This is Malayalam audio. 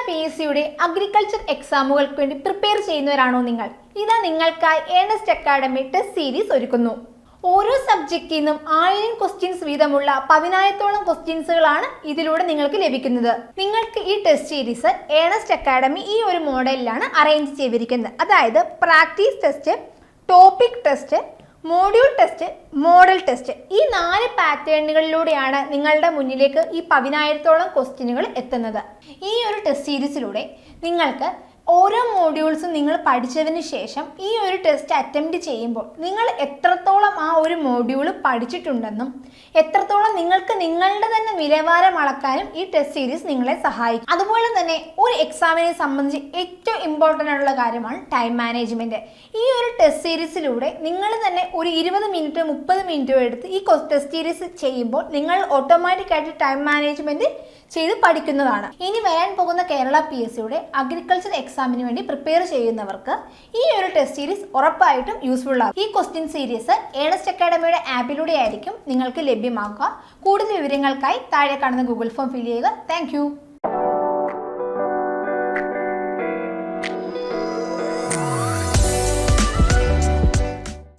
PSCയുടെ അഗ്രികൾച്ചർ എക്സാമുകൾക്ക് വേണ്ടി പ്രിപ്പയർ ചെയ്യുന്നവരാണോ നിങ്ങൾ? ഇതാ നിങ്ങൾക്കായി ഏണസ്റ്റ് അക്കാഡമി ടെസ്റ്റ് സീരീസ് ഒരുക്കുന്നു. ഓരോ സബ്ജക്റ്റിൽ നിന്നും 1000 ക്വസ്റ്റ്യൻസ് വീതമുള്ള 10000ഓളം ക്വസ്റ്റ്യൻസുകളാണ് ഇതിലൂടെ നിങ്ങൾക്ക് ലഭിക്കുന്നത്. നിങ്ങൾക്ക് ഈ ടെസ്റ്റ് സീരീസ് ഏണസ്റ്റ് അക്കാഡമി ഈ ഒരു മോഡലിലാണ് അറേഞ്ച് ചെയ്തിരിക്കുന്നത്. അതായത് practice test, topic test, module test, model test, ഈ 4 പാറ്റേണുകളിലൂടെയാണ് നിങ്ങളുടെ മുന്നിലേക്ക് ഈ 10000ഓളം ക്വസ്റ്റ്യനുകൾ എത്തുന്നത്. ഈ ഒരു ടെസ്റ്റ് സീരീസിലൂടെ നിങ്ങൾക്ക് ഓരോ മോഡ്യൂൾസും നിങ്ങൾ പഠിച്ചതിന് ശേഷം ഈ ഒരു ടെസ്റ്റ് അറ്റംപ്റ്റ് ചെയ്യുമ്പോൾ നിങ്ങൾ എത്രത്തോളം ആ ഒരു മോഡ്യൂൾ പഠിച്ചിട്ടുണ്ടെന്നും എത്രത്തോളം നിങ്ങൾക്ക് നിങ്ങളുടെ തന്നെ നിലവാരം അളക്കാനും ഈ ടെസ്റ്റ് സീരീസ് നിങ്ങളെ സഹായിക്കും. അതുപോലെ തന്നെ ഒരു എക്സാമിനെ സംബന്ധിച്ച് ഏറ്റവും ഇമ്പോർട്ടൻ്റ് ആയിട്ടുള്ള കാര്യമാണ് ടൈം മാനേജ്മെൻറ്റ്. ഈ ഒരു ടെസ്റ്റ് സീരീസിലൂടെ നിങ്ങൾ തന്നെ ഒരു 20 മിനിറ്റ് 30 മിനിറ്റോ എടുത്ത് ഈ ടെസ്റ്റ് സീരീസ് ചെയ്യുമ്പോൾ നിങ്ങൾ ഓട്ടോമാറ്റിക്കായിട്ട് ടൈം മാനേജ്മെൻറ്റ് ചെയ്ത് പഠിക്കുന്നതാണ്. ഇനി വരാൻ പോകുന്ന കേരള PSCയുടെ അഗ്രികൾച്ചർ എക്സാമിന് വേണ്ടി പ്രിപ്പയർ ചെയ്യുന്നവർക്ക് ഈ ഒരു ടെസ്റ്റ് സീരീസ് ഉറപ്പായിട്ടും യൂസ്ഫുൾ ആകും. ഈ ക്വസ്റ്റ്യൻ സീരീസ് ഏണസ്റ്റ് അക്കാഡമിയുടെ ആപ്പിലൂടെ ആയിരിക്കും നിങ്ങൾക്ക് ലഭ്യമാക്കുക. കൂടുതൽ വിവരങ്ങൾക്കായി താഴെ കാണുന്ന ഗൂഗിൾ ഫോം ഫിൽ ചെയ്യുക. താങ്ക്